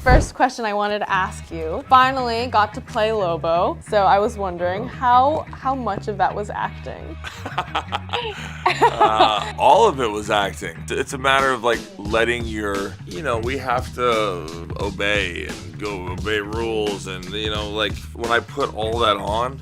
First question I wanted to ask you. Finally got to play Lobo, so I was wondering how much of that was acting? All of it was acting. It's a matter of like letting your, we have to obey and go obey rules, and like when I put all that on,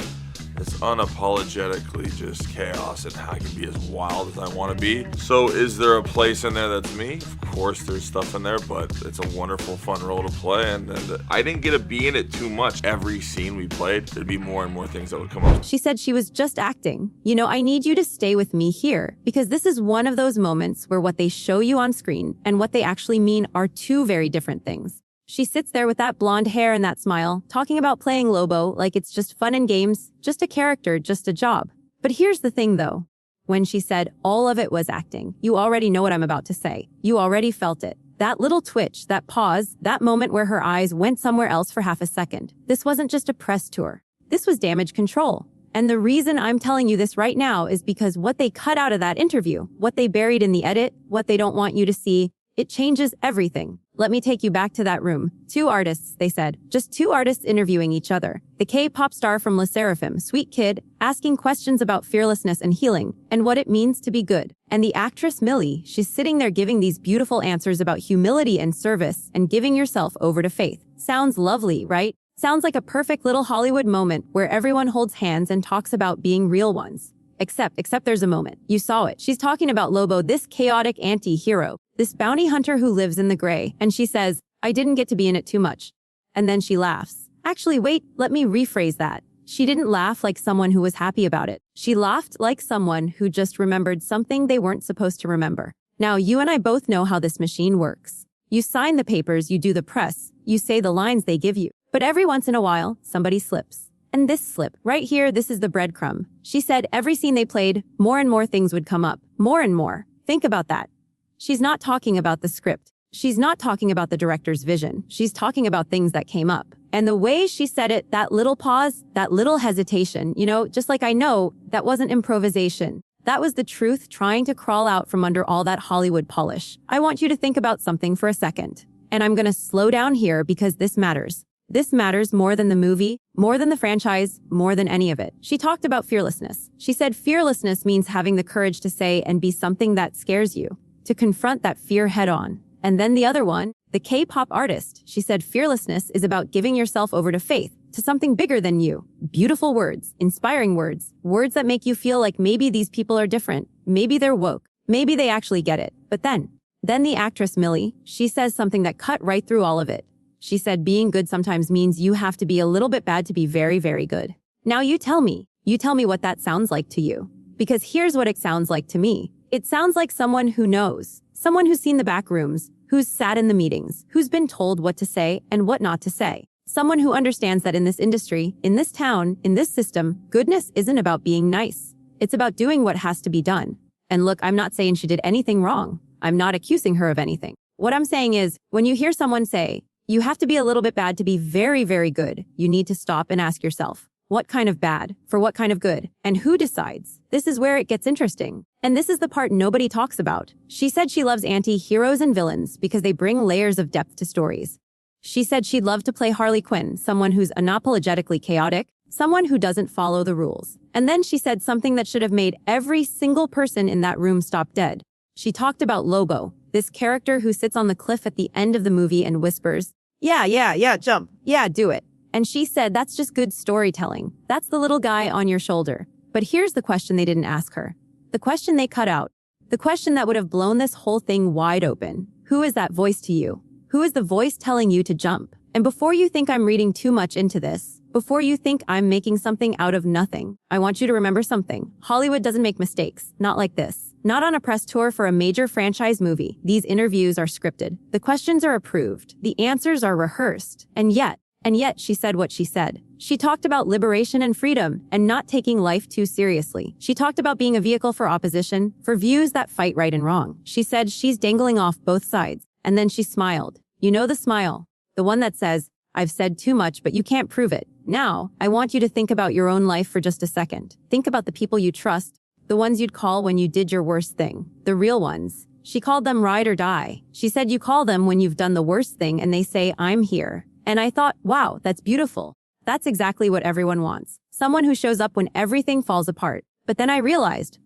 it's unapologetically just chaos, and I can be as wild as I want to be. So is there a place in there that's me? Of course there's stuff in there, but it's a wonderful, fun role to play, and I didn't get to be in it too much. Every scene we played, there'd be more and more things that would come up. She said she was just acting. I need you to stay with me here, because this is one of those moments where what they show you on screen and what they actually mean are two very different things. She sits there with that blonde hair and that smile, talking about playing Lobo like it's just fun and games, just a character, just a job. But here's the thing though. When she said all of it was acting, you already know what I'm about to say. You already felt it. That little twitch, that pause, that moment where her eyes went somewhere else for half a second. This wasn't just a press tour. This was damage control. And the reason I'm telling you this right now is because what they cut out of that interview, what they buried in the edit, what they don't want you to see, it changes everything. Let me take you back to that room. 2 artists, they said. Just 2 artists interviewing each other. The K-pop star from Le Sserafim, sweet kid, asking questions about fearlessness and healing, and what it means to be good. And the actress Millie, she's sitting there giving these beautiful answers about humility and service and giving yourself over to faith. Sounds lovely, right? Sounds like a perfect little Hollywood moment where everyone holds hands and talks about being real ones. Except there's a moment. You saw it. She's talking about Lobo, this chaotic anti-hero, this bounty hunter who lives in the gray, and she says, I didn't get to be in it too much. And then she laughs. Actually, wait, let me rephrase that. She didn't laugh like someone who was happy about it. She laughed like someone who just remembered something they weren't supposed to remember. Now, you and I both know how this machine works. You sign the papers, you do the press, you say the lines they give you. But every once in a while, somebody slips. And this slip, right here, this is the breadcrumb. She said every scene they played, more and more things would come up. More and more. Think about that. She's not talking about the script. She's not talking about the director's vision. She's talking about things that came up. And the way she said it, that little pause, that little hesitation, just like I know, that wasn't improvisation. That was the truth trying to crawl out from under all that Hollywood polish. I want you to think about something for a second. And I'm going to slow down here because this matters. This matters more than the movie, more than the franchise, more than any of it. She talked about fearlessness. She said fearlessness means having the courage to say and be something that scares you, to confront that fear head on. And then the other one, the K-pop artist, she said fearlessness is about giving yourself over to faith, to something bigger than you. Beautiful words, inspiring words, words that make you feel like maybe these people are different, maybe they're woke, maybe they actually get it. But then the actress Millie, she says something that cut right through all of it. She said being good sometimes means you have to be a little bit bad to be very, very good. Now you tell me what that sounds like to you. Because here's what it sounds like to me. It sounds like someone who knows, someone who's seen the back rooms, who's sat in the meetings, who's been told what to say and what not to say. Someone who understands that in this industry, in this town, in this system, goodness isn't about being nice. It's about doing what has to be done. And look, I'm not saying she did anything wrong. I'm not accusing her of anything. What I'm saying is, when you hear someone say, you have to be a little bit bad to be very, very good, you need to stop and ask yourself, what kind of bad? For what kind of good? And who decides? This is where it gets interesting. And this is the part nobody talks about. She said she loves anti-heroes and villains because they bring layers of depth to stories. She said she'd love to play Harley Quinn, someone who's unapologetically chaotic, someone who doesn't follow the rules. And then she said something that should have made every single person in that room stop dead. She talked about Lobo, this character who sits on the cliff at the end of the movie and whispers, yeah, jump. Yeah, do it. And she said that's just good storytelling. That's the little guy on your shoulder. But here's the question they didn't ask her. The question they cut out. The question that would have blown this whole thing wide open. Who is that voice to you? Who is the voice telling you to jump? And before you think I'm reading too much into this, before you think I'm making something out of nothing, I want you to remember something. Hollywood doesn't make mistakes. Not like this. Not on a press tour for a major franchise movie. These interviews are scripted. The questions are approved. The answers are rehearsed. And yet, she said what she said. She talked about liberation and freedom and not taking life too seriously. She talked about being a vehicle for opposition, for views that fight right and wrong. She said she's dangling off both sides. And then she smiled. You know the smile. The one that says, I've said too much, but you can't prove it. Now, I want you to think about your own life for just a second. Think about the people you trust, the ones you'd call when you did your worst thing, the real ones. She called them ride or die. She said you call them when you've done the worst thing and they say, I'm here. And I thought, wow, that's beautiful. That's exactly what everyone wants. Someone who shows up when everything falls apart. But then I realized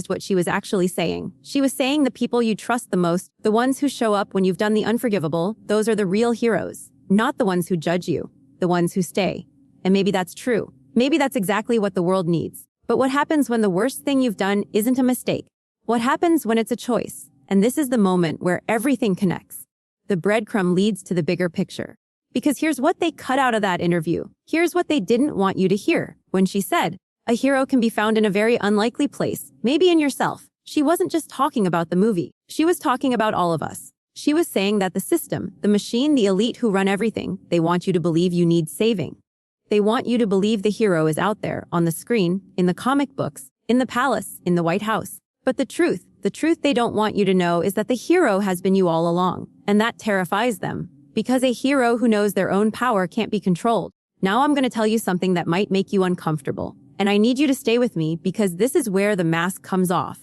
what she was actually saying. She was saying the people you trust the most, the ones who show up when you've done the unforgivable, those are the real heroes. Not the ones who judge you, the ones who stay. And maybe that's true. Maybe that's exactly what the world needs. But what happens when the worst thing you've done isn't a mistake? What happens when it's a choice? And this is the moment where everything connects. The breadcrumb leads to the bigger picture. Because here's what they cut out of that interview. Here's what they didn't want you to hear. When she said, a hero can be found in a very unlikely place, maybe in yourself. She wasn't just talking about the movie. She was talking about all of us. She was saying that the system, the machine, the elite who run everything, they want you to believe you need saving. They want you to believe the hero is out there, on the screen, in the comic books, in the palace, in the White House. But the truth they don't want you to know is that the hero has been you all along. And that terrifies them. Because a hero who knows their own power can't be controlled. Now I'm going to tell you something that might make you uncomfortable. And I need you to stay with me because this is where the mask comes off.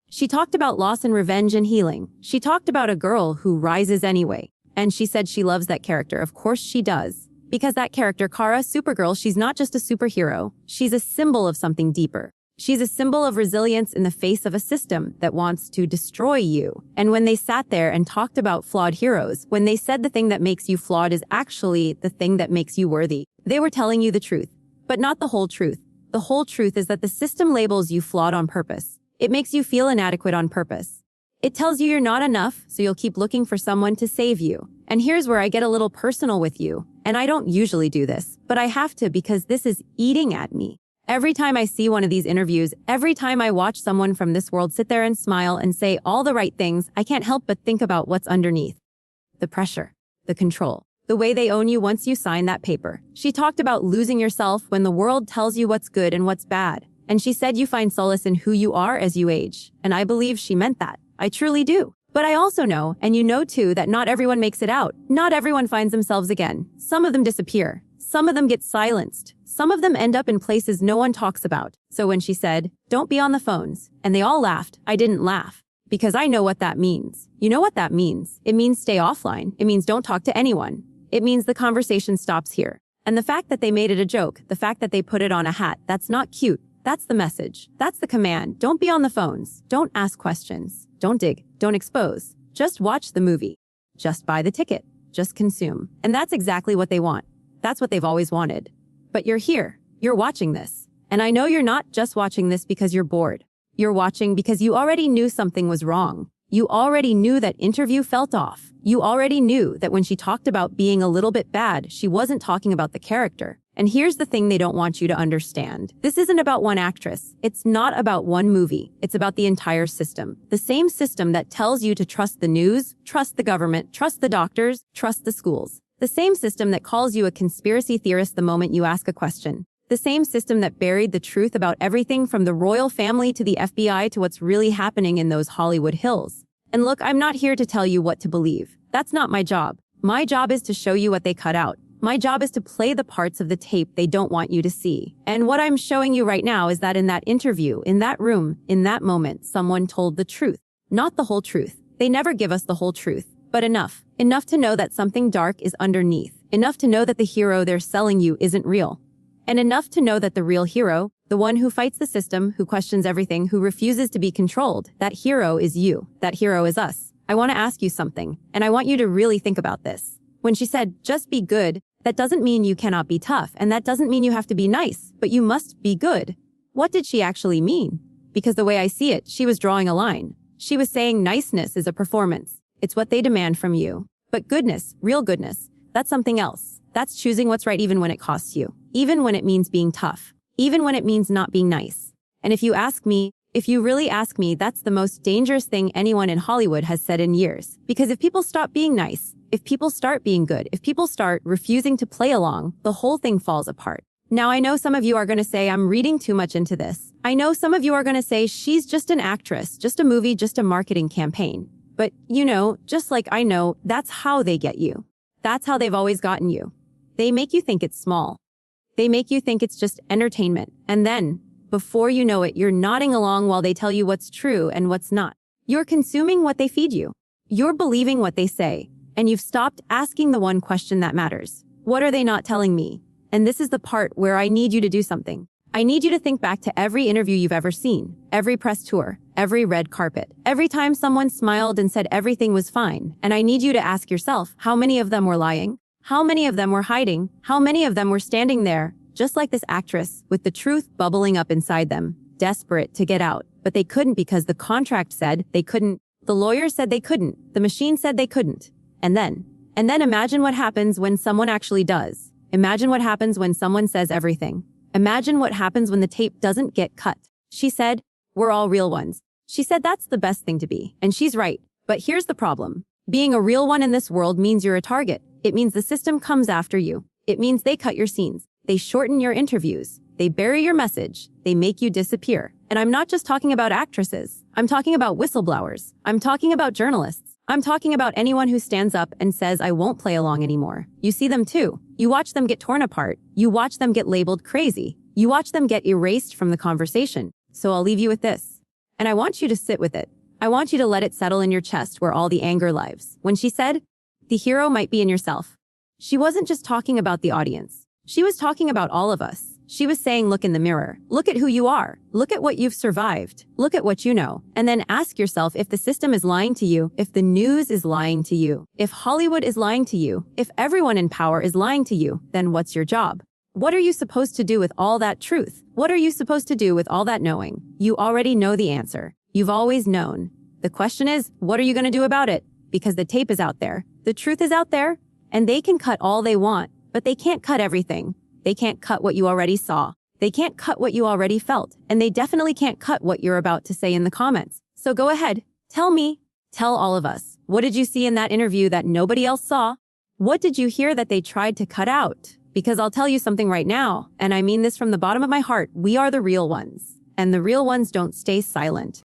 She talked about loss and revenge and healing. She talked about a girl who rises anyway. And she said she loves that character. Of course she does. Because that character, Kara, Supergirl, she's not just a superhero. She's a symbol of something deeper. She's a symbol of resilience in the face of a system that wants to destroy you. And when they sat there and talked about flawed heroes, when they said the thing that makes you flawed is actually the thing that makes you worthy, they were telling you the truth. But not the whole truth. The whole truth is that the system labels you flawed on purpose. It makes you feel inadequate on purpose. It tells you you're not enough, so you'll keep looking for someone to save you. And here's where I get a little personal with you. And I don't usually do this, but I have to because this is eating at me. Every time I see one of these interviews, every time I watch someone from this world sit there and smile and say all the right things, I can't help but think about what's underneath. The pressure, the control, the way they own you once you sign that paper. She talked about losing yourself when the world tells you what's good and what's bad. And she said you find solace in who you are as you age. And I believe she meant that. I truly do. But I also know, and you know too, that not everyone makes it out. Not everyone finds themselves again. Some of them disappear. Some of them get silenced. Some of them end up in places no one talks about. So when she said, don't be on the phones, and they all laughed, I didn't laugh. Because I know what that means. You know what that means? It means stay offline. It means don't talk to anyone. It means the conversation stops here. And the fact that they made it a joke, the fact that they put it on a hat, that's not cute. That's the message. That's the command. Don't be on the phones. Don't ask questions. Don't dig. Don't expose. Just watch the movie. Just buy the ticket. Just consume. And that's exactly what they want. That's what they've always wanted. But you're here. You're watching this. And I know you're not just watching this because you're bored. You're watching because you already knew something was wrong. You already knew that interview felt off. You already knew that when she talked about being a little bit bad, she wasn't talking about the character. And here's the thing they don't want you to understand. This isn't about one actress. It's not about one movie. It's about the entire system. The same system that tells you to trust the news, trust the government, trust the doctors, trust the schools. The same system that calls you a conspiracy theorist the moment you ask a question. The same system that buried the truth about everything from the royal family to the FBI to what's really happening in those Hollywood hills. And look, I'm not here to tell you what to believe. That's not my job. My job is to show you what they cut out. My job is to play the parts of the tape they don't want you to see. And what I'm showing you right now is that in that interview, in that room, in that moment, someone told the truth. Not the whole truth. They never give us the whole truth. But enough. Enough to know that something dark is underneath. Enough to know that the hero they're selling you isn't real. And enough to know that the real hero, the one who fights the system, who questions everything, who refuses to be controlled, that hero is you. That hero is us. I want to ask you something, and I want you to really think about this. When she said, just be good, that doesn't mean you cannot be tough, and that doesn't mean you have to be nice, but you must be good. What did she actually mean? Because the way I see it, she was drawing a line. She was saying niceness is a performance. It's what they demand from you. But goodness, real goodness, that's something else. That's choosing what's right even when it costs you. Even when it means being tough. Even when it means not being nice. And if you really ask me, that's the most dangerous thing anyone in Hollywood has said in years. Because if people stop being nice, if people start being good, if people start refusing to play along, the whole thing falls apart. Now, I know some of you are going to say I'm reading too much into this. I know some of you are going to say she's just an actress, just a movie, just a marketing campaign. But, you know, just like I know, that's how they get you. That's how they've always gotten you. They make you think it's small. They make you think it's just entertainment. And then, before you know it, you're nodding along while they tell you what's true and what's not. You're consuming what they feed you. You're believing what they say. And you've stopped asking the one question that matters. What are they not telling me? And this is the part where I need you to do something. I need you to think back to every interview you've ever seen, every press tour, every red carpet, every time someone smiled and said everything was fine. And I need you to ask yourself, how many of them were lying? How many of them were hiding? How many of them were standing there, just like this actress, with the truth bubbling up inside them, desperate to get out, but they couldn't because the contract said they couldn't. The lawyer said they couldn't. The machine said they couldn't. And then imagine what happens when someone actually does. Imagine what happens when someone says everything. Imagine what happens when the tape doesn't get cut. She said, we're all real ones. She said that's the best thing to be. And she's right. But here's the problem. Being a real one in this world means you're a target. It means the system comes after you. It means they cut your scenes. They shorten your interviews. They bury your message. They make you disappear. And I'm not just talking about actresses. I'm talking about whistleblowers. I'm talking about journalists. I'm talking about anyone who stands up and says, I won't play along anymore. You see them too. You watch them get torn apart. You watch them get labeled crazy. You watch them get erased from the conversation. So I'll leave you with this. And I want you to sit with it. I want you to let it settle in your chest where all the anger lives. When she said, the hero might be in yourself, she wasn't just talking about the audience. She was talking about all of us. She was saying, look in the mirror. Look at who you are. Look at what you've survived. Look at what you know. And then ask yourself if the system is lying to you, if the news is lying to you, if Hollywood is lying to you, if everyone in power is lying to you, then what's your job? What are you supposed to do with all that truth? What are you supposed to do with all that knowing? You already know the answer. You've always known. The question is, what are you going to do about it? Because the tape is out there. The truth is out there. And they can cut all they want, but they can't cut everything. They can't cut what you already saw. They can't cut what you already felt. And they definitely can't cut what you're about to say in the comments. So go ahead. Tell me. Tell all of us. What did you see in that interview that nobody else saw? What did you hear that they tried to cut out? Because I'll tell you something right now, and I mean this from the bottom of my heart, we are the real ones. And the real ones don't stay silent.